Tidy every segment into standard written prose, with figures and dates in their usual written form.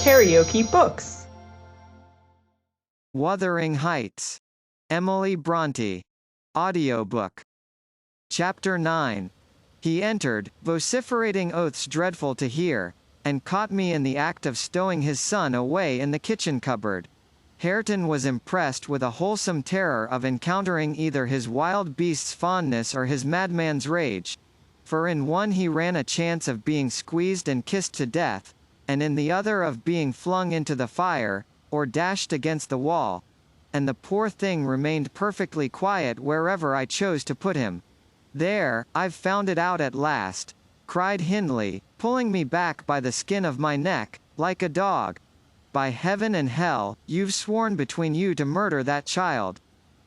KaraokeBooks. Wuthering Heights. Emily Brontë. Audiobook. Chapter 9. He entered, vociferating oaths dreadful to hear, and caught me in the act of stowing his son away in the kitchen cupboard. Hareton was impressed with a wholesome terror of encountering either his wild beast's fondness or his madman's rage. For in one he ran a chance of being squeezed and kissed to death, and in the other of being flung into the fire, or dashed against the wall. And the poor thing remained perfectly quiet wherever I chose to put him. "There, I've found it out at last," cried Hindley, pulling me back by the skin of my neck, like a dog. "By heaven and hell, you've sworn between you to murder that child.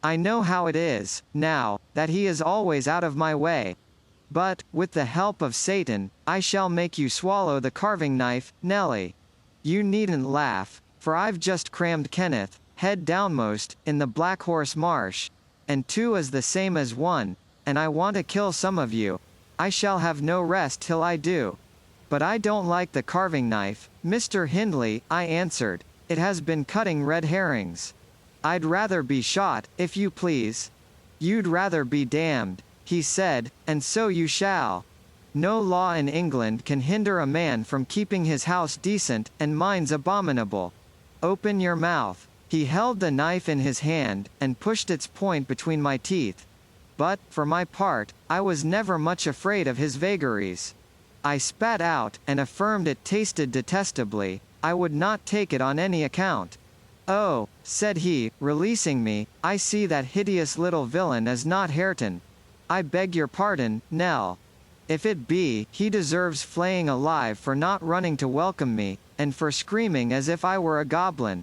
I know how it is, now, that he is always out of my way. But, with the help of Satan, I shall make you swallow the carving knife, Nellie. You needn't laugh, for I've just crammed Kenneth, head downmost, in the Black Horse Marsh, and 2 is the same as 1, and I want to kill some of you. I shall have no rest till I do." "But I don't like the carving knife, Mr. Hindley," I answered. "It has been cutting red herrings." "I'd rather be shot, if you please." "You'd rather be damned," he said, "and so you shall. No law in England can hinder a man from keeping his house decent, and mine's abominable. Open your mouth." He held the knife in his hand, and pushed its point between my teeth. But, for my part, I was never much afraid of his vagaries. I spat out, and affirmed it tasted detestably. I would not take it on any account. "Oh," said he, releasing me, "I see that hideous little villain is not Hareton. I beg your pardon, Nell. If it be, he deserves flaying alive for not running to welcome me, and for screaming as if I were a goblin.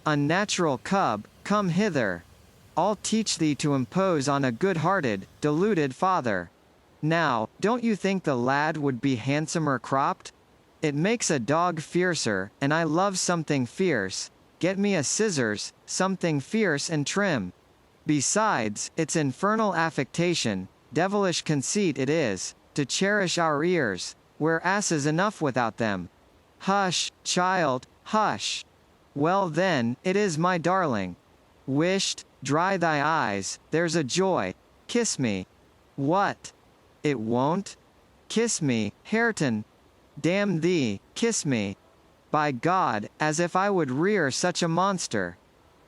Unnatural cub, come hither. I'll teach thee to impose on a good-hearted, deluded father. Now, don't you think the lad would be handsomer cropped? It makes a dog fiercer, and I love something fierce. Get me a scissors, something fierce and trim. Besides, it's infernal affectation, devilish conceit it is, to cherish our ears. We're asses enough without them." "Hush, child, hush. Well then, it is my darling. Wisht, dry thy eyes, there's a joy. Kiss me." "What? It won't? Kiss me, Hareton. Damn thee, kiss me. By God, as if I would rear such a monster.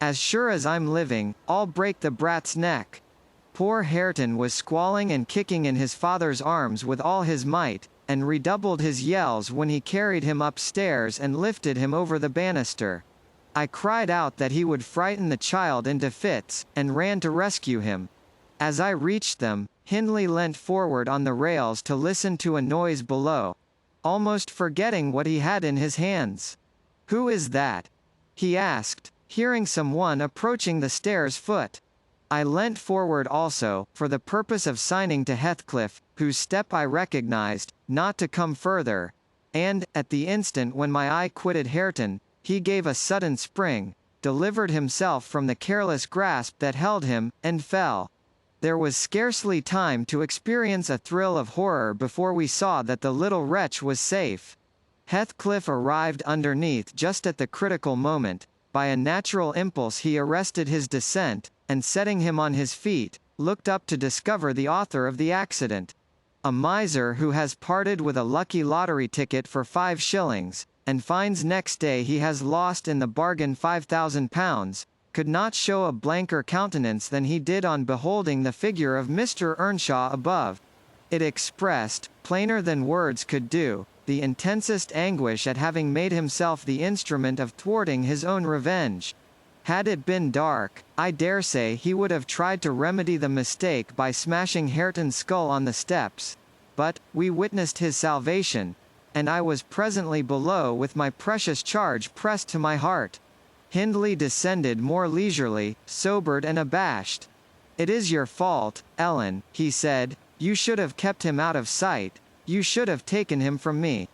As sure as I'm living, I'll break the brat's neck." Poor Hareton was squalling and kicking in his father's arms with all his might, and redoubled his yells when he carried him upstairs and lifted him over the banister. I cried out that he would frighten the child into fits, and ran to rescue him. As I reached them, Hindley leant forward on the rails to listen to a noise below, almost forgetting what he had in his hands. "Who is that?" he asked, hearing someone approaching the stairs foot. I leant forward also, for the purpose of signing to Heathcliff, whose step I recognized, not to come further, and, at the instant when my eye quitted Hareton, he gave a sudden spring, delivered himself from the careless grasp that held him, and fell. There was scarcely time to experience a thrill of horror before we saw that the little wretch was safe. Heathcliff arrived underneath just at the critical moment. By a natural impulse he arrested his descent, and setting him on his feet, looked up to discover the author of the accident. A miser who has parted with a lucky lottery ticket for 5 shillings, and finds next day he has lost in the bargain £5,000, could not show a blanker countenance than he did on beholding the figure of Mr. Earnshaw above. It expressed, plainer than words could do, the intensest anguish at having made himself the instrument of thwarting his own revenge. Had it been dark, I daresay he would have tried to remedy the mistake by smashing Hareton's skull on the steps. But, we witnessed his salvation, and I was presently below with my precious charge pressed to my heart. Hindley descended more leisurely, sobered and abashed. "It is your fault, Ellen," he said. "You should have kept him out of sight. You should have taken him from me."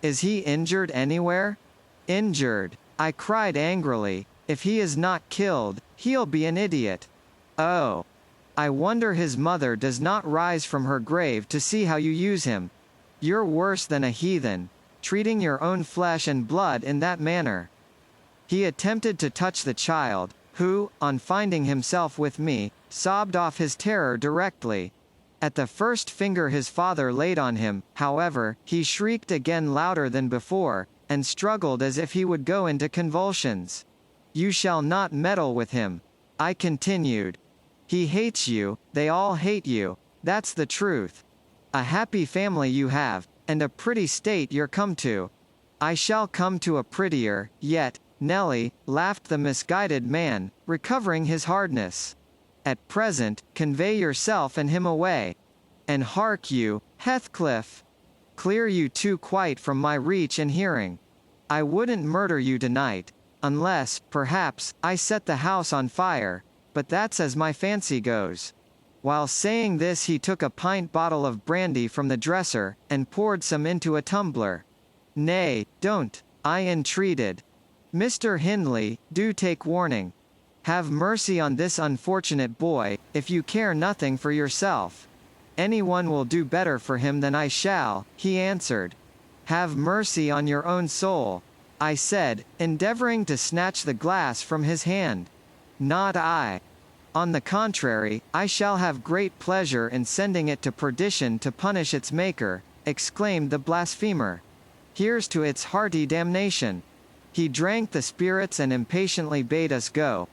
"Is he injured anywhere?" "Injured," I cried angrily. "If he is not killed, he'll be an idiot." "Oh. I wonder his mother does not rise from her grave to see how you use him. You're worse than a heathen. treating your own flesh and blood in that manner." He attempted to touch the child, who, on finding himself with me, sobbed off his terror directly. At the first finger his father laid on him, however, he shrieked again louder than before, and struggled as if he would go into convulsions. "You shall not meddle with him," I continued. "He hates you, they all hate you, that's the truth. A happy family you have, and a pretty state you're come to." "I shall come to a prettier, yet, Nelly," laughed the misguided man, recovering his hardness. "At present, convey yourself and him away. And hark you, Heathcliff! Clear you two quite from my reach and hearing. I wouldn't murder you tonight, unless, perhaps, I set the house on fire, but that's as my fancy goes." While saying this he took a pint bottle of brandy from the dresser, and poured some into a tumbler. "Nay, don't," I entreated. "Mr. Hindley, do take warning. Have mercy on this unfortunate boy, if you care nothing for yourself." "Anyone will do better for him than I shall," he answered. "Have mercy on your own soul," I said, endeavoring to snatch the glass from his hand. "Not I. On the contrary, I shall have great pleasure in sending it to perdition to punish its maker," exclaimed the blasphemer. "Here's to its hearty damnation." He drank the spirits and impatiently bade us go,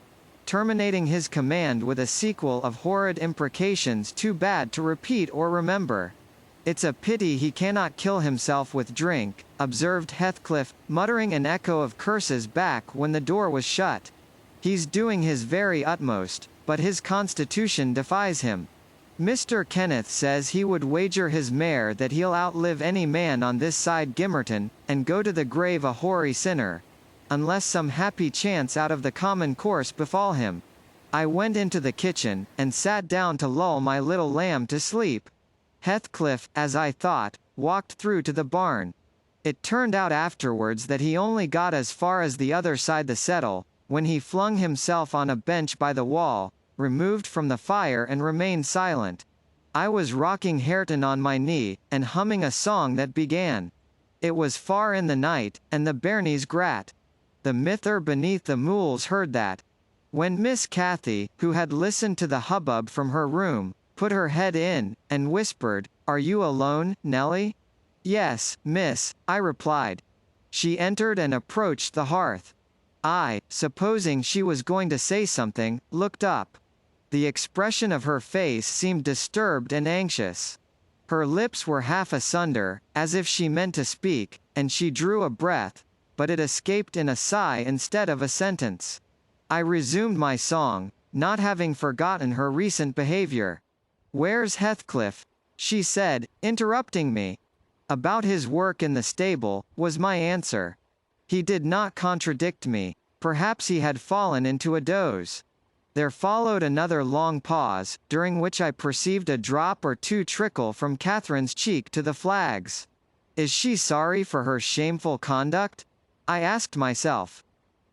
terminating his command with a sequel of horrid imprecations too bad to repeat or remember. "It's a pity he cannot kill himself with drink," observed Heathcliff, muttering an echo of curses back when the door was shut. "He's doing his very utmost, but his constitution defies him. Mr. Kenneth says he would wager his mare that he'll outlive any man on this side Gimmerton, and go to the grave a hoary sinner, unless some happy chance out of the common course befall him." I went into the kitchen, and sat down to lull my little lamb to sleep. Heathcliff, as I thought, walked through to the barn. It turned out afterwards that he only got as far as the other side the settle, when he flung himself on a bench by the wall, removed from the fire and remained silent. I was rocking Hareton on my knee, and humming a song that began, "It was far in the night, and the bairnies grat. The mither beneath the mools heard that." When Miss Cathy, who had listened to the hubbub from her room, put her head in, and whispered, "Are you alone, Nelly?" "Yes, miss," I replied. She entered and approached the hearth. I, supposing she was going to say something, looked up. The expression of her face seemed disturbed and anxious. Her lips were half asunder, as if she meant to speak, and she drew a breath, but it escaped in a sigh instead of a sentence. I resumed my song, not having forgotten her recent behavior. "Where's Heathcliff?" she said, interrupting me. "About his work in the stable," was my answer. He did not contradict me. Perhaps he had fallen into a doze. There followed another long pause, during which I perceived a drop or two trickle from Catherine's cheek to the flags. Is she sorry for her shameful conduct? I asked myself.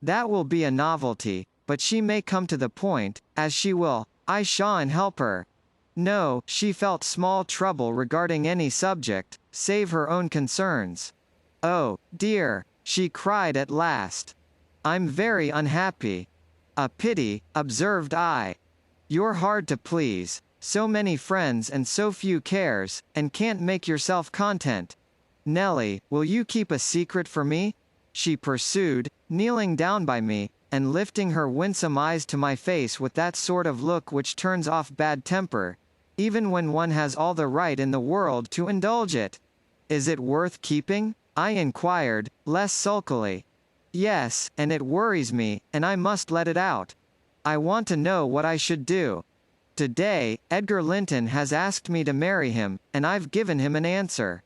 That will be a novelty, but she may come to the point, as she will, I shan't help her. No, she felt small trouble regarding any subject, save her own concerns. "Oh, dear," she cried at last. "I'm very unhappy." "A pity," observed I. "You're hard to please, so many friends and so few cares, and can't make yourself content. Nelly, will you keep a secret for me?" she pursued, kneeling down by me, and lifting her winsome eyes to my face with that sort of look which turns off bad temper, even when one has all the right in the world to indulge it. "Is it worth keeping?" I inquired, less sulkily. "Yes, and it worries me, and I must let it out. I want to know what I should do. Today, Edgar Linton has asked me to marry him, and I've given him an answer.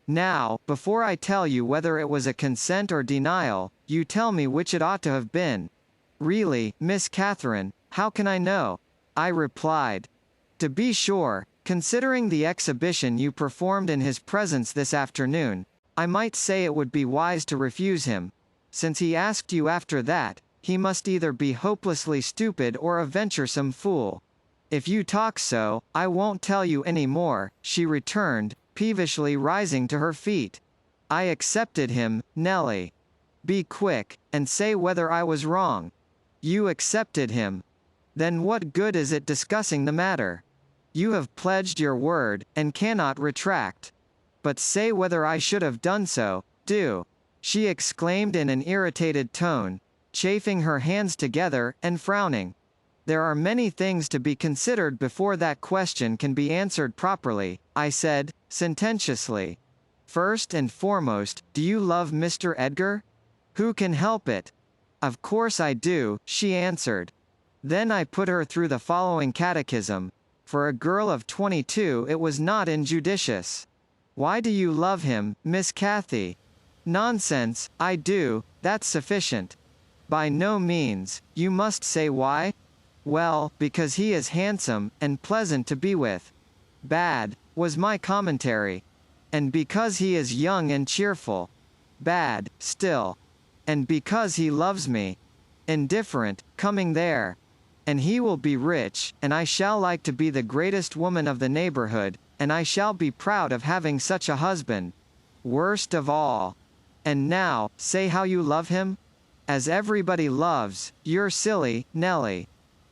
Now, before I tell you whether it was a consent or denial, you tell me which it ought to have been." "Really, Miss Catherine, how can I know?" I replied. "To be sure, considering the exhibition you performed in his presence this afternoon, I might say it would be wise to refuse him. Since he asked you after that, he must either be hopelessly stupid or a venturesome fool. If you talk so, I won't tell you any more," she returned, peevishly rising to her feet. I accepted him, Nelly. Be quick, and say whether I was wrong. You accepted him. Then what good is it discussing the matter? You have pledged your word, and cannot retract. But say whether I should have done so, do. She exclaimed in an irritated tone, chafing her hands together, and frowning. There are many things to be considered before that question can be answered properly, I said, sententiously. First and foremost, do you love Mr. Edgar? Who can help it? Of course I do, she answered. Then I put her through the following catechism. For a girl of 22 it was not injudicious. Why do you love him, Miss Cathy? Nonsense, I do, that's sufficient. By no means, you must say why? Well, because he is handsome, and pleasant to be with. Bad, was my commentary. And because he is young and cheerful. Bad, still. And because he loves me. Indifferent, coming there. And he will be rich, and I shall like to be the greatest woman of the neighborhood, and I shall be proud of having such a husband. Worst of all. And now, say how you love him? As everybody loves, you're silly, Nelly.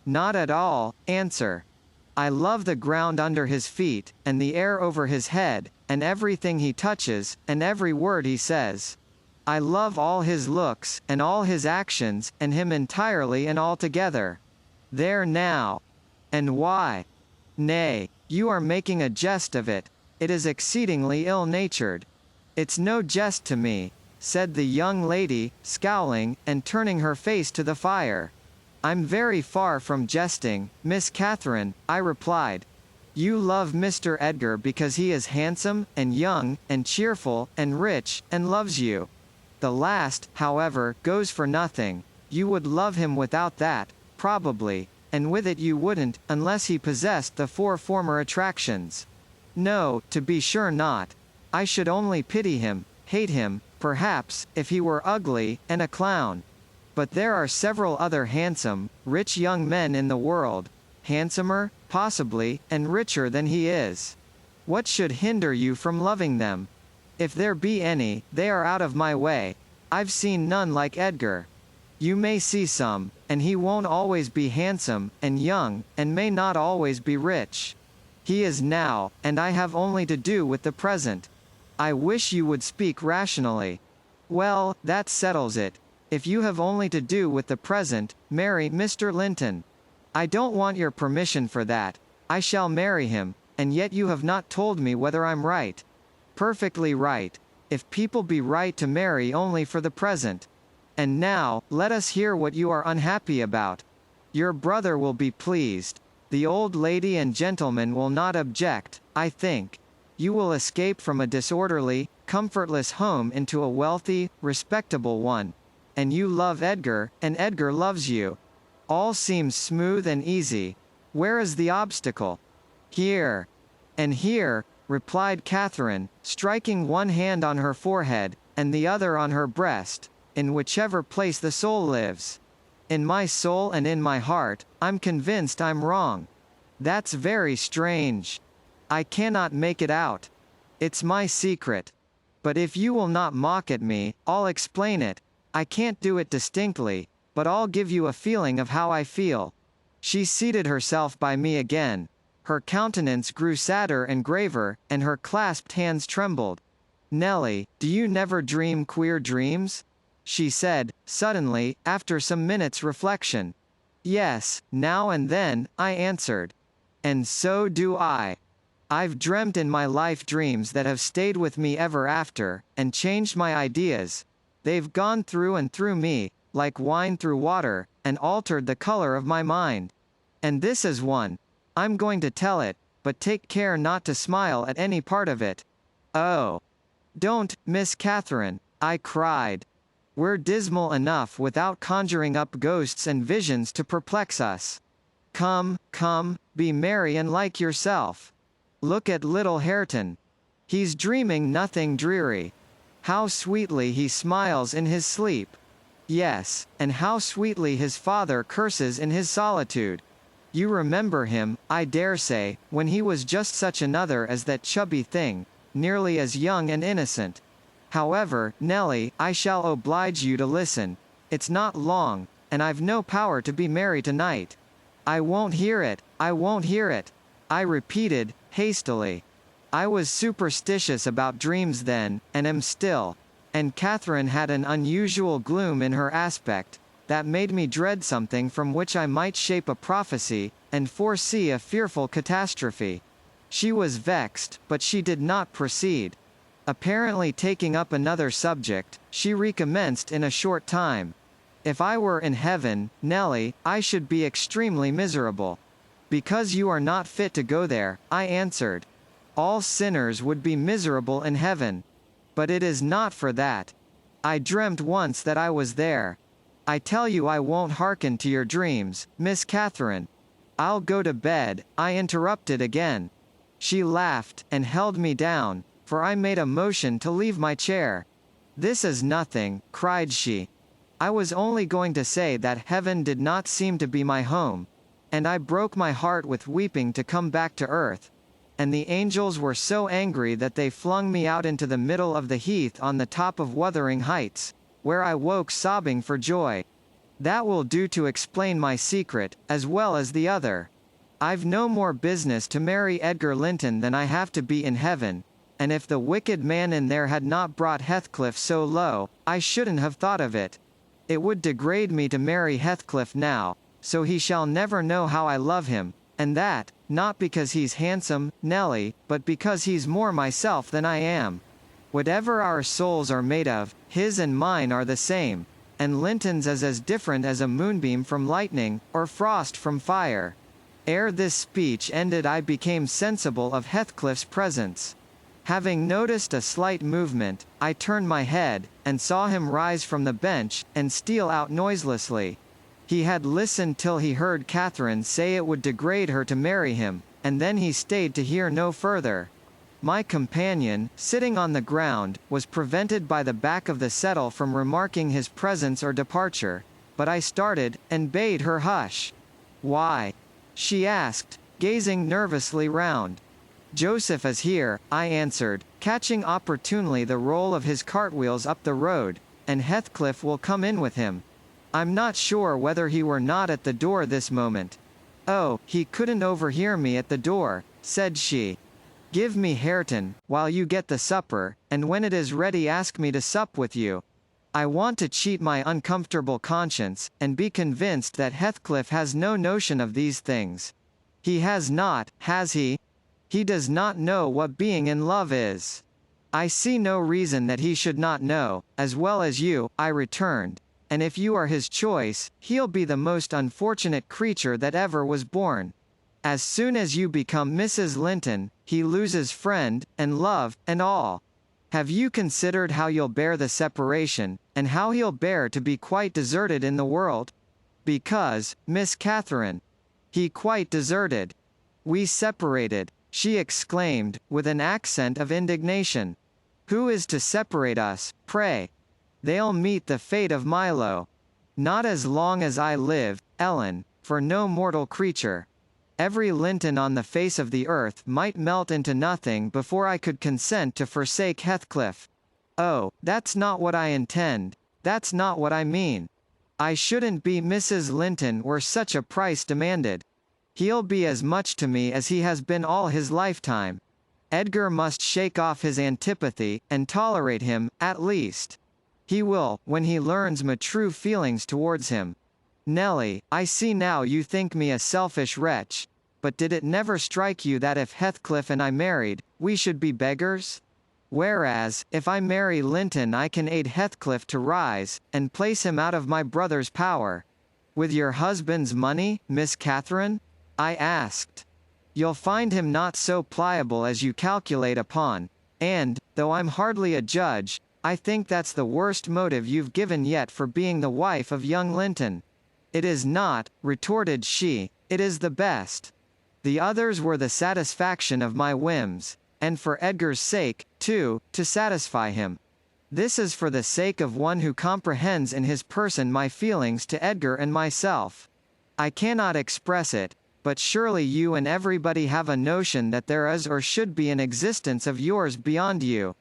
Not at all, answer. I love the ground under his feet, and the air over his head, and everything he touches, and every word he says. I love all his looks, and all his actions, and him entirely and altogether. There now. And why? Nay, you are making a jest of it. It is exceedingly ill-natured. It's no jest to me, said the young lady, scowling, and turning her face to the fire. I'm very far from jesting, Miss Catherine, I replied. You love Mr. Edgar because he is handsome, and young, and cheerful, and rich, and loves you. The last, however, goes for nothing. You would love him without that, probably, and with it you wouldn't, unless he possessed the 4 former attractions. No, to be sure not. I should only pity him, hate him, perhaps, if he were ugly, and a clown. But there are several other handsome, rich young men in the world, handsomer, possibly, and richer than he is. What should hinder you from loving them? If there be any, they are out of my way. I've seen none like Edgar. You may see some, and he won't always be handsome, and young, and may not always be rich. He is now, and I have only to do with the present. I wish you would speak rationally. Well, that settles it. If you have only to do with the present, marry Mr. Linton. I don't want your permission for that. I shall marry him, and yet you have not told me whether I'm right. Perfectly right. If people be right to marry only for the present. And now, let us hear what you are unhappy about. Your brother will be pleased. The old lady and gentleman will not object, I think. You will escape from a disorderly, comfortless home into a wealthy, respectable one. And you love Edgar, and Edgar loves you. All seems smooth and easy. Where is the obstacle? Here. And here, replied Catherine, striking one hand on her forehead, and the other on her breast, in whichever place the soul lives. In my soul and in my heart, I'm convinced I'm wrong. That's very strange. I cannot make it out. It's my secret. But if you will not mock at me, I'll explain it. I can't do it distinctly, but I'll give you a feeling of how I feel. She seated herself by me again. Her countenance grew sadder and graver, and her clasped hands trembled. Nelly, do you never dream queer dreams? She said, suddenly, after some minutes' reflection. Yes, now and then, I answered. And so do I. I've dreamt in my life dreams that have stayed with me ever after, and changed my ideas. They've gone through and through me, like wine through water, and altered the color of my mind. And this is one. I'm going to tell it, but take care not to smile at any part of it. Oh. Don't, Miss Catherine, I cried. We're dismal enough without conjuring up ghosts and visions to perplex us. Come, come, be merry and like yourself. Look at little Hareton. He's dreaming nothing dreary. How sweetly he smiles in his sleep. Yes, and how sweetly his father curses in his solitude. You remember him, I dare say, when he was just such another as that chubby thing, nearly as young and innocent. However, Nelly, I shall oblige you to listen. It's not long, and I've no power to be merry tonight. I won't hear it, I won't hear it, I repeated, hastily. I was superstitious about dreams then, and am still. And Catherine had an unusual gloom in her aspect, that made me dread something from which I might shape a prophecy, and foresee a fearful catastrophe. She was vexed, but she did not proceed. Apparently taking up another subject, she recommenced in a short time. If I were in heaven, Nelly, I should be extremely miserable. Because you are not fit to go there, I answered. All sinners would be miserable in heaven. But it is not for that. I dreamt once that I was there. I tell you I won't hearken to your dreams, Miss Catherine. I'll go to bed, I interrupted again. She laughed, and held me down, for I made a motion to leave my chair. This is nothing, cried she. I was only going to say that heaven did not seem to be my home, and I broke my heart with weeping to come back to earth. And the angels were so angry that they flung me out into the middle of the heath on the top of Wuthering Heights, where I woke sobbing for joy. That will do to explain my secret, as well as the other. I've no more business to marry Edgar Linton than I have to be in heaven, and if the wicked man in there had not brought Heathcliff so low, I shouldn't have thought of it. It would degrade me to marry Heathcliff now, so he shall never know how I love him, and that, not because he's handsome, Nelly, but because he's more myself than I am. Whatever our souls are made of, his and mine are the same, and Linton's is as different as a moonbeam from lightning, or frost from fire. Ere this speech ended I became sensible of Heathcliff's presence. Having noticed a slight movement, I turned my head, and saw him rise from the bench, and steal out noiselessly. He had listened till he heard Catherine say it would degrade her to marry him, and then he stayed to hear no further. My companion, sitting on the ground, was prevented by the back of the settle from remarking his presence or departure, but I started, and bade her hush. Why? She asked, gazing nervously round. Joseph is here, I answered, catching opportunely the roll of his cartwheels up the road, and Heathcliff will come in with him. I'm not sure whether he were not at the door this moment. Oh, he couldn't overhear me at the door, said she. Give me Hareton, while you get the supper, and when it is ready ask me to sup with you. I want to cheat my uncomfortable conscience, and be convinced that Heathcliff has no notion of these things. He has not, has he? He does not know what being in love is. I see no reason that he should not know, as well as you, I returned, and if you are his choice, he'll be the most unfortunate creature that ever was born. As soon as you become Mrs. Linton, he loses friend, and love, and all. Have you considered how you'll bear the separation, and how he'll bear to be quite deserted in the world? Because, Miss Catherine, he quite deserted. We separated, she exclaimed, with an accent of indignation. Who is to separate us, pray? They'll meet the fate of Milo. Not as long as I live, Ellen, for no mortal creature. Every Linton on the face of the earth might melt into nothing before I could consent to forsake Heathcliff. Oh, that's not what I intend, that's not what I mean. I shouldn't be Mrs. Linton were such a price demanded. He'll be as much to me as he has been all his lifetime. Edgar must shake off his antipathy, and tolerate him, at least. He will, when he learns my true feelings towards him. Nelly, I see now you think me a selfish wretch, but did it never strike you that if Heathcliff and I married, we should be beggars? Whereas, if I marry Linton I can aid Heathcliff to rise, and place him out of my brother's power. With your husband's money, Miss Catherine? I asked. You'll find him not so pliable as you calculate upon, and, though I'm hardly a judge, I think that's the worst motive you've given yet for being the wife of young Linton. It is not, retorted she, it is the best. The others were the satisfaction of my whims, and for Edgar's sake, too, to satisfy him. This is for the sake of one who comprehends in his person my feelings to Edgar and myself. I cannot express it, but surely you and everybody have a notion that there is or should be an existence of yours beyond you.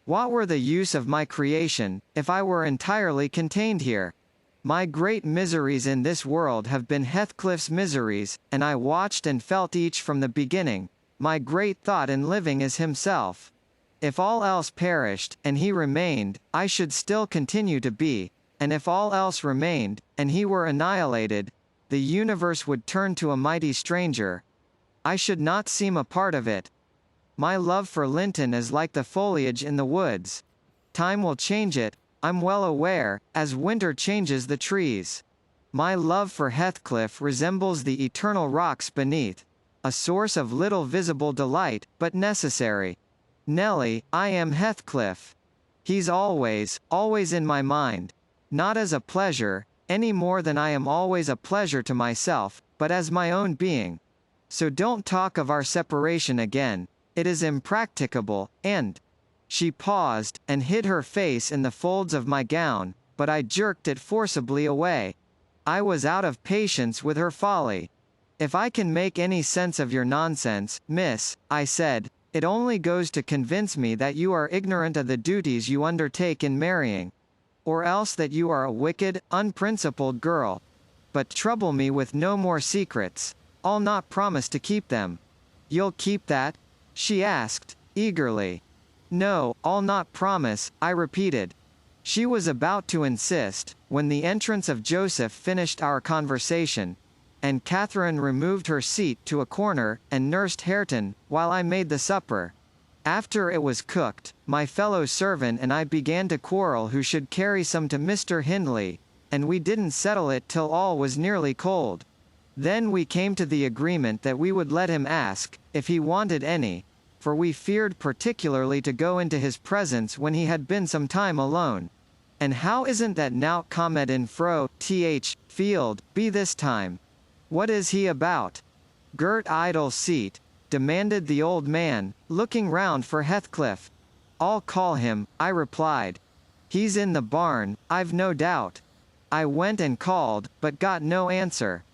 What were the use of my creation, if I were entirely contained here? My great miseries in this world have been Heathcliff's miseries, and I watched and felt each from the beginning. My great thought in living is himself. If all else perished, and he remained, I should still continue to be, and if all else remained, and he were annihilated, the universe would turn to a mighty stranger. I should not seem a part of it. My love for Linton is like the foliage in the woods. Time will change it, I'm well aware, as winter changes the trees. My love for Heathcliff resembles the eternal rocks beneath, a source of little visible delight, but necessary. Nelly, I am Heathcliff. He's always, always in my mind. Not as a pleasure, any more than I am always a pleasure to myself, but as my own being. So don't talk of our separation again. It is impracticable, and... She paused, and hid her face in the folds of my gown, but I jerked it forcibly away. I was out of patience with her folly. If I can make any sense of your nonsense, miss, I said, it only goes to convince me that you are ignorant of the duties you undertake in marrying. Or else that you are a wicked, unprincipled girl. But trouble me with no more secrets. I'll not promise to keep them. You'll keep that? She asked, eagerly. No, I'll not promise, I repeated. She was about to insist, when the entrance of Joseph finished our conversation, and Catherine removed her seat to a corner, and nursed Hareton, while I made the supper. After it was cooked, my fellow servant and I began to quarrel who should carry some to Mr. Hindley, and we didn't settle it till all was nearly cold. Then we came to the agreement that we would let him ask, if he wanted any, for we feared particularly to go into his presence when he had been some time alone. And how isn't that now comed in fro, field, be this time? What is he about? Girt idle seat, demanded the old man, looking round for Heathcliff. I'll call him, I replied. He's in the barn, I've no doubt. I went and called, but got no answer.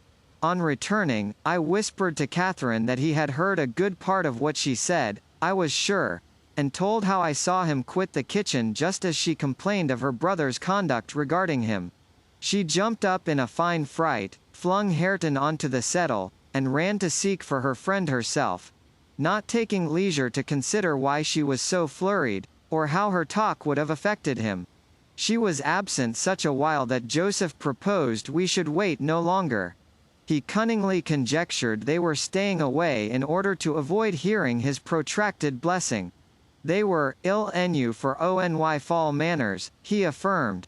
On returning, I whispered to Catherine that he had heard a good part of what she said, I was sure, and told how I saw him quit the kitchen just as she complained of her brother's conduct regarding him. She jumped up in a fine fright, flung Hareton onto the settle, and ran to seek for her friend herself, not taking leisure to consider why she was so flurried, or how her talk would have affected him. She was absent such a while that Joseph proposed we should wait no longer. He cunningly conjectured they were staying away in order to avoid hearing his protracted blessing. They were ill ennui for Ony Fall manners, he affirmed.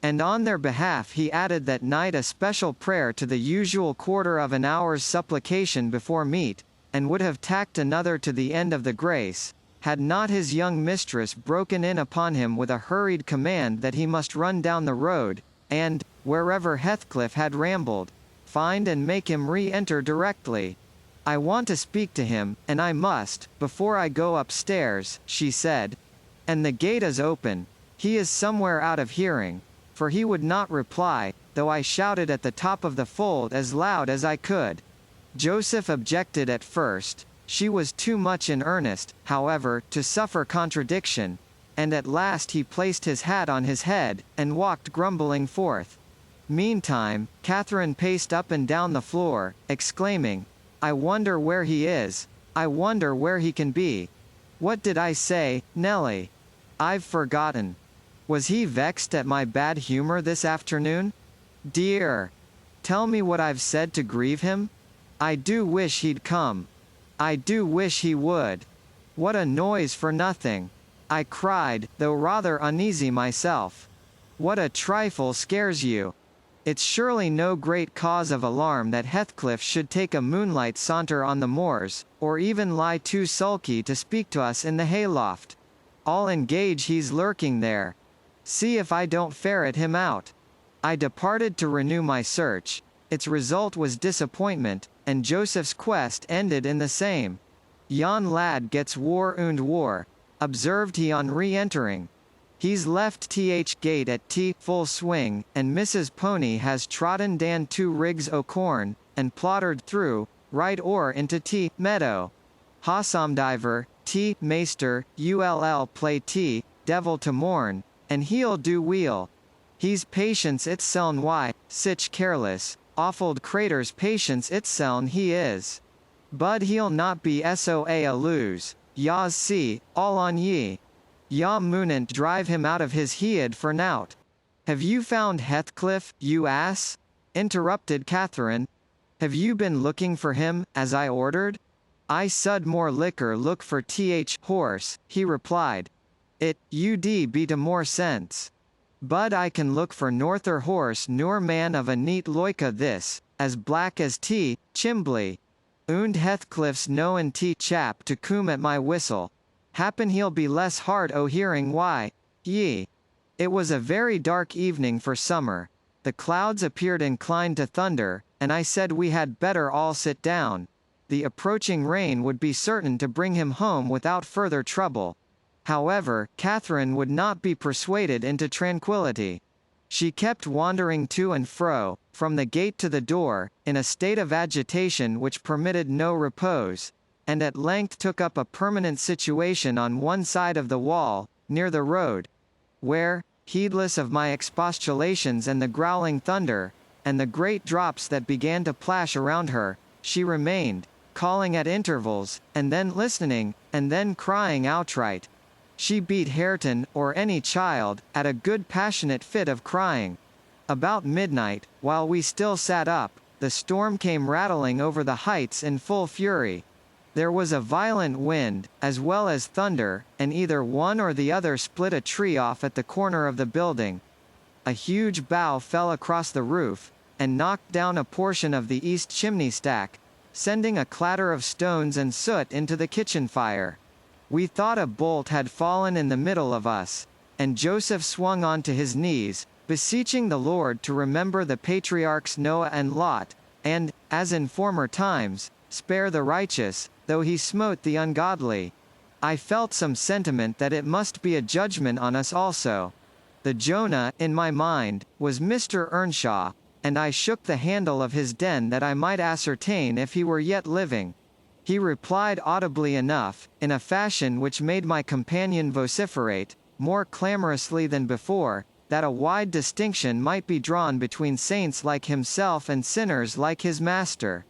And on their behalf he added that night a special prayer to the usual quarter of an hour's supplication before meat, and would have tacked another to the end of the grace, had not his young mistress broken in upon him with a hurried command that he must run down the road, and, wherever Heathcliff had rambled, find and make him re-enter directly. I want to speak to him, and I must, before I go upstairs, she said. And the gate is open. He is somewhere out of hearing. For he would not reply, though I shouted at the top of the fold as loud as I could. Joseph objected at first. She was too much in earnest, however, to suffer contradiction, and at last he placed his hat on his head, and walked grumbling forth. Meantime, Catherine paced up and down the floor, exclaiming, I wonder where he is. I wonder where he can be. What did I say, Nelly? I've forgotten. Was he vexed at my bad humor this afternoon? Dear! Tell me what I've said to grieve him? I do wish he'd come. I do wish he would. What a noise for nothing! I cried, though rather uneasy myself. What a trifle scares you! It's surely no great cause of alarm that Heathcliff should take a moonlight saunter on the moors, or even lie too sulky to speak to us in the hayloft. I'll engage he's lurking there. See if I don't ferret him out. I departed to renew my search. Its result was disappointment, and Joseph's quest ended in the same. Yon lad gets war und war, observed he on re-entering. He's left gate at full swing, and Mrs. Pony has trodden dan 2 rigs o' corn, and ploddered through, right o'er into meadow. Hosomdiver, meester, ull play devil to mourn, and he'll do weel. He's patience itseln why, sich careless, awful craters patience itseln he is. Bud he'll not be soa a lose, ya's see, all on ye. Ya moonant drive him out of his head for nout. Have you found Heathcliff, you ass? Interrupted Catherine. Have you been looking for him, as I ordered? I sud more liquor look for horse, he replied. It, ud be to more sense. Bud I can look for norther horse nor man of a neat loika this, as black as Chimbly. Und Heathcliff's known chap to coom at my whistle. Happen he'll be less hard o' hearing why, ye. It was a very dark evening for summer. The clouds appeared inclined to thunder, and I said we had better all sit down. The approaching rain would be certain to bring him home without further trouble. However, Catherine would not be persuaded into tranquillity. She kept wandering to and fro, from the gate to the door, in a state of agitation which permitted no repose, and at length took up a permanent situation on one side of the wall, near the road, where, heedless of my expostulations and the growling thunder, and the great drops that began to plash around her, she remained, calling at intervals, and then listening, and then crying outright. She beat Hareton, or any child, at a good passionate fit of crying. About midnight, while we still sat up, the storm came rattling over the heights in full fury. There was a violent wind, as well as thunder, and either one or the other split a tree off at the corner of the building. A huge bough fell across the roof, and knocked down a portion of the east chimney stack, sending a clatter of stones and soot into the kitchen fire. We thought a bolt had fallen in the middle of us, and Joseph swung on to his knees, beseeching the Lord to remember the patriarchs Noah and Lot, and, as in former times, spare the righteous, though he smote the ungodly. I felt some sentiment that it must be a judgment on us also. The Jonah, in my mind, was Mr. Earnshaw, and I shook the handle of his den that I might ascertain if he were yet living. He replied audibly enough, in a fashion which made my companion vociferate, more clamorously than before, that a wide distinction might be drawn between saints like himself and sinners like his master.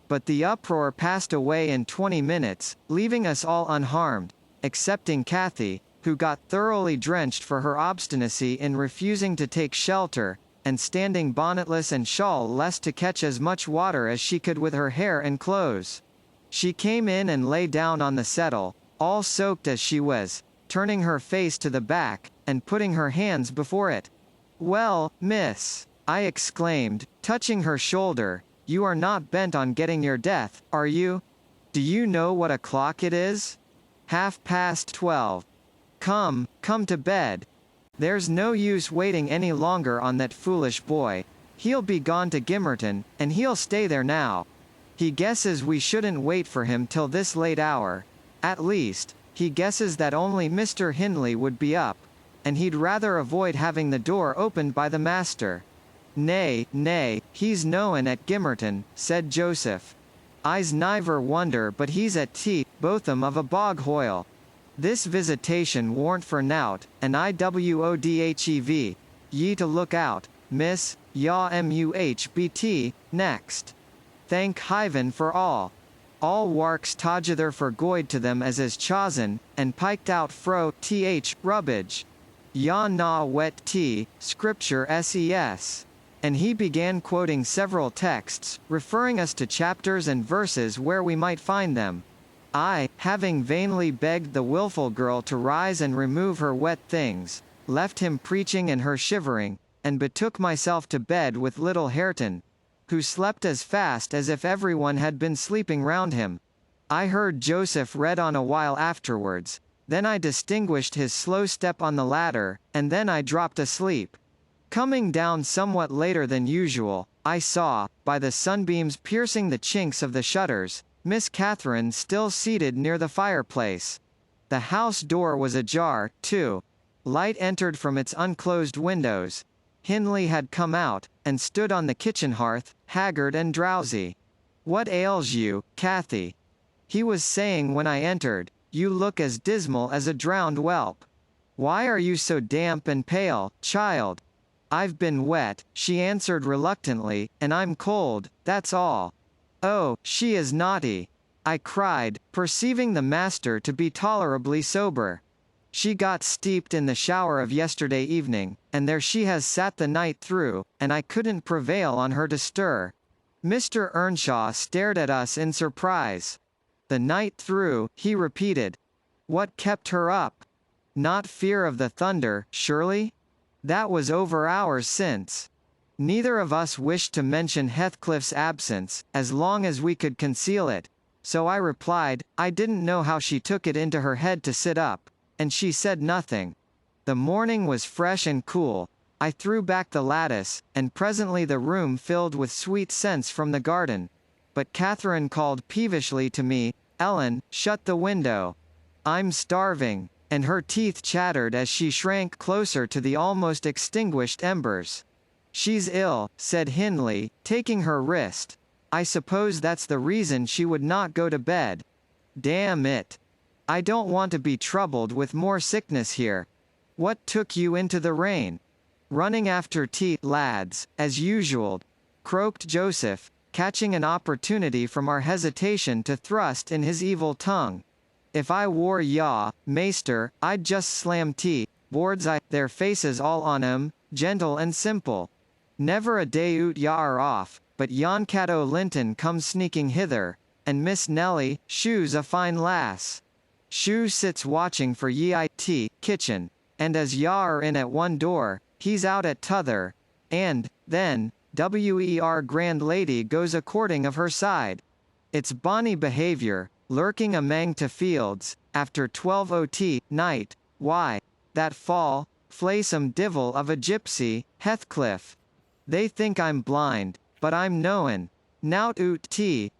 But the uproar passed away in 20 minutes, leaving us all unharmed, excepting Cathy, who got thoroughly drenched for her obstinacy in refusing to take shelter, and standing bonnetless and shawl-less to catch as much water as she could with her hair and clothes. She came in and lay down on the settle, all soaked as she was, turning her face to the back, and putting her hands before it. "Well, miss," I exclaimed, touching her shoulder, "you are not bent on getting your death, are you? Do you know what o'clock it is? 12:30. Come to bed. There's no use waiting any longer on that foolish boy. He'll be gone to Gimmerton, and he'll stay there now. He guesses we shouldn't wait for him till this late hour. At least, he guesses that only Mr. Hindley would be up, and he'd rather avoid having the door opened by the master." Nay, he's noan at Gimmerton," said Joseph. "I's niver wonder but he's at botham of a bog hoyle. This visitation warn't for nout, and IWODHEV, ye to look out, miss, yaw muhbt, next. Thank Heaven for all. All warks together for goid to them as is chosen, and piked out fro rubbage. Ya na wet scripture ses. And he began quoting several texts, referring us to chapters and verses where we might find them. I, having vainly begged the wilful girl to rise and remove her wet things, left him preaching and her shivering, and betook myself to bed with little Hareton, who slept as fast as if everyone had been sleeping round him. I heard Joseph read on a while afterwards, then I distinguished his slow step on the ladder, and then I dropped asleep. Coming down somewhat later than usual, I saw, by the sunbeams piercing the chinks of the shutters, Miss Catherine still seated near the fireplace. The house door was ajar, too. Light entered from its unclosed windows. Hindley had come out, and stood on the kitchen hearth, haggard and drowsy. "What ails you, Cathy?" he was saying when I entered. "You look as dismal as a drowned whelp." Why are you so damp and pale, child? I've been wet, she answered reluctantly, and I'm cold, that's all. Oh, she is naughty, I cried, perceiving the master to be tolerably sober. She got steeped in the shower of yesterday evening, and there she has sat the night through, and I couldn't prevail on her to stir. Mr. Earnshaw stared at us in surprise. The night through, he repeated. What kept her up? Not fear of the thunder, surely? That was over hours since. Neither of us wished to mention Heathcliff's absence, as long as we could conceal it, so I replied, I didn't know how she took it into her head to sit up, and she said nothing. The morning was fresh and cool. I threw back the lattice, and presently the room filled with sweet scents from the garden. But Catherine called peevishly to me, Ellen, shut the window. I'm starving, and her teeth chattered as she shrank closer to the almost extinguished embers. She's ill, said Hindley, taking her wrist. I suppose that's the reason she would not go to bed. Damn it. I don't want to be troubled with more sickness here. What took you into the rain? Running after tea, lads, as usual, croaked Joseph, catching an opportunity from our hesitation to thrust in his evil tongue. If I wore ya, maester, I'd just slam tea, boards their faces all on 'em, gentle and simple. Never a day oot ya are off, but yon Cato Linton comes sneaking hither, and Miss Nelly, Shoe's a fine lass. Shoe sits watching for ye kitchen, and as ya are in at one door, he's out at t'other, and, then, wer grand lady goes a courting of her side. It's bonny behaviour, lurking amang to fields, after 12 ot night, why, that fall, flaysome divil of a gypsy, Heathcliff. They think I'm blind, but I'm knowin', nout oot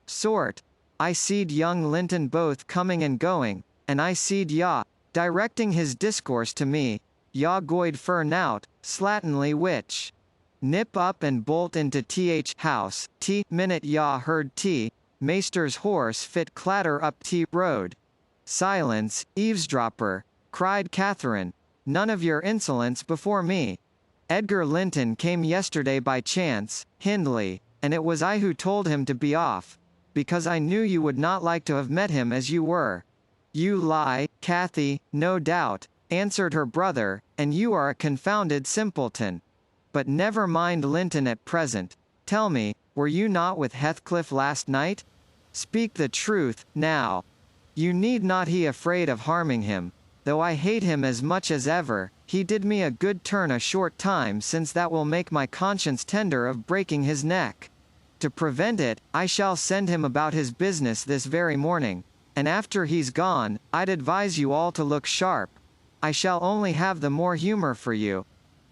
sort. I seed young Linton both coming and going, and I seed ya, directing his discourse to me, ya goid fur nout, slatternly witch. Nip up and bolt into house, minute ya heard maester's horse fit clatter up road. Silence, eavesdropper, cried Catherine, none of your insolence before me. Edgar Linton came yesterday by chance, Hindley, and it was I who told him to be off, because I knew you would not like to have met him as you were. You lie, Cathy, no doubt, answered her brother, and you are a confounded simpleton. But never mind Linton at present. Tell me, were you not with Heathcliff last night? Speak the truth, now. You need not be afraid of harming him, though I hate him as much as ever. He did me a good turn a short time since that will make my conscience tender of breaking his neck. To prevent it, I shall send him about his business this very morning, and after he's gone, I'd advise you all to look sharp. I shall only have the more humour for you.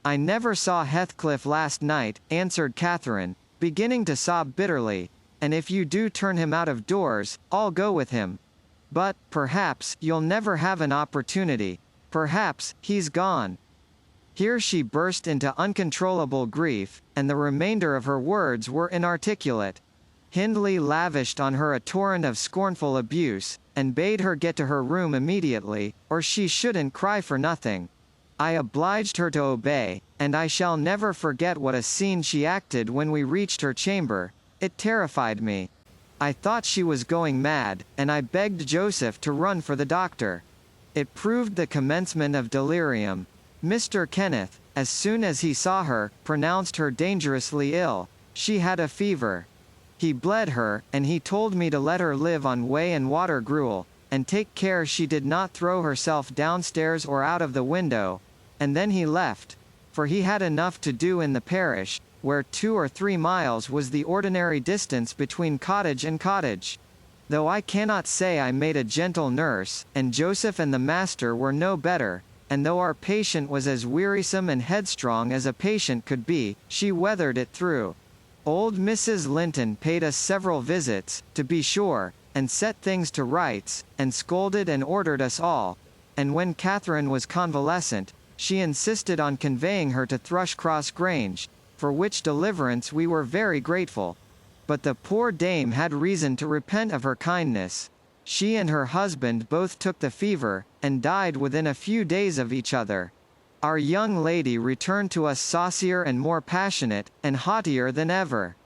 I never saw Heathcliff last night, answered Catherine, beginning to sob bitterly, and if you do turn him out of doors, I'll go with him. But, perhaps, you'll never have an opportunity. Perhaps, he's gone. Here she burst into uncontrollable grief, and the remainder of her words were inarticulate. Hindley lavished on her a torrent of scornful abuse, and bade her get to her room immediately, or she shouldn't cry for nothing. I obliged her to obey, and I shall never forget what a scene she acted when we reached her chamber. It terrified me. I thought she was going mad, and I begged Joseph to run for the doctor. It proved the commencement of delirium. Mr. Kenneth, as soon as he saw her, pronounced her dangerously ill. She had a fever. He bled her, and he told me to let her live on whey and water gruel, and take care she did not throw herself downstairs or out of the window, and then he left, for he had enough to do in the parish, where 2 or 3 miles was the ordinary distance between cottage and cottage. Though I cannot say I made a gentle nurse, and Joseph and the master were no better, and though our patient was as wearisome and headstrong as a patient could be, she weathered it through. Old Mrs. Linton paid us several visits, to be sure, and set things to rights, and scolded and ordered us all, and when Catherine was convalescent, she insisted on conveying her to Thrushcross Grange, for which deliverance we were very grateful. But the poor dame had reason to repent of her kindness. She and her husband both took the fever, and died within a few days of each other. Our young lady returned to us saucier and more passionate, and haughtier than ever.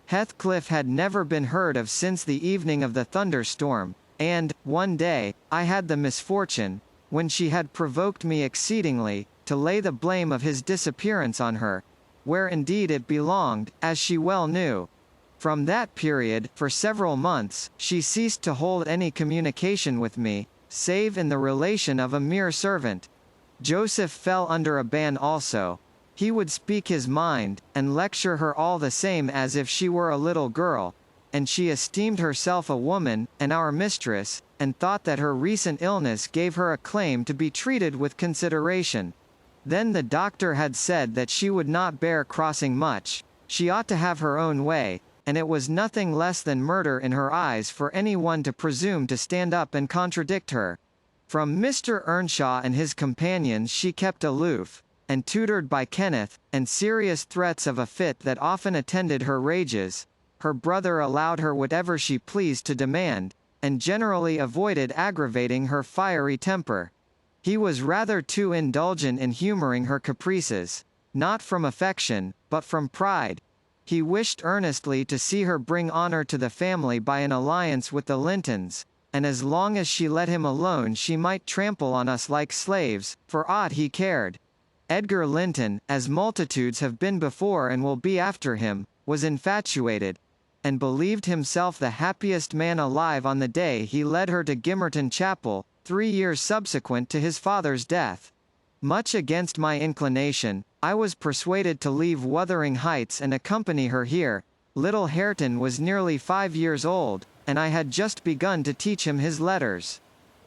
Heathcliff had never been heard of since the evening of the thunderstorm, and, one day, I had the misfortune, when she had provoked me exceedingly, to lay the blame of his disappearance on her, where indeed it belonged, as she well knew. From that period, for several months, she ceased to hold any communication with me, save in the relation of a mere servant. Joseph fell under a ban also. He would speak his mind, and lecture her all the same as if she were a little girl, and she esteemed herself a woman, and our mistress, and thought that her recent illness gave her a claim to be treated with consideration. Then the doctor had said that she would not bear crossing much, she ought to have her own way, and it was nothing less than murder in her eyes for any one to presume to stand up and contradict her. From Mr. Earnshaw and his companions she kept aloof, and tutored by Kenneth, and serious threats of a fit that often attended her rages, her brother allowed her whatever she pleased to demand, and generally avoided aggravating her fiery temper. He was rather too indulgent in humouring her caprices, not from affection, but from pride. He wished earnestly to see her bring honour to the family by an alliance with the Lintons, and as long as she let him alone she might trample on us like slaves, for aught he cared. Edgar Linton, as multitudes have been before and will be after him, was infatuated, and believed himself the happiest man alive on the day he led her to Gimmerton Chapel, 3 years subsequent to his father's death. Much against my inclination, I was persuaded to leave Wuthering Heights and accompany her here. Little Hareton was nearly 5 years old, and I had just begun to teach him his letters.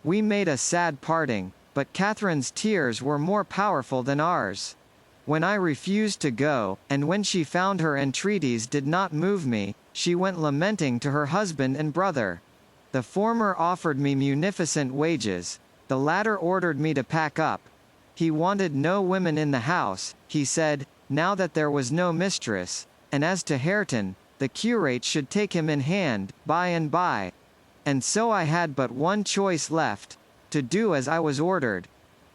We made a sad parting, but Catherine's tears were more powerful than ours. When I refused to go, and when she found her entreaties did not move me, she went lamenting to her husband and brother. The former offered me munificent wages, the latter ordered me to pack up. He wanted no women in the house, he said, now that there was no mistress, and as to Hareton, the curate should take him in hand, by and by. And so I had but one choice left, to do as I was ordered.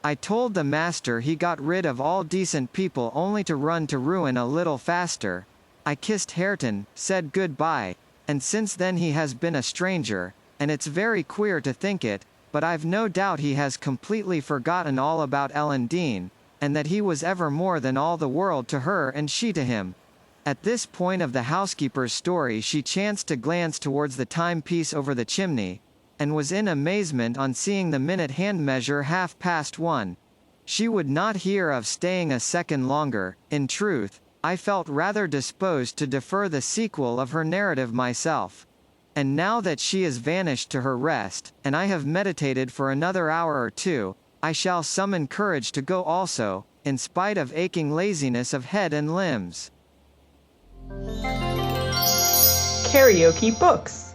I told the master he got rid of all decent people only to run to ruin a little faster. I kissed Hareton, said good-bye, and since then he has been a stranger, and it's very queer to think it, but I've no doubt he has completely forgotten all about Ellen Dean, and that he was ever more than all the world to her and she to him. At this point of the housekeeper's story she chanced to glance towards the timepiece over the chimney, and was in amazement on seeing the minute hand measure 1:30. She would not hear of staying a second longer. In truth, I felt rather disposed to defer the sequel of her narrative myself. And now that she is vanished to her rest, and I have meditated for another hour or two, I shall summon courage to go also, in spite of aching laziness of head and limbs. KaraokeBooks.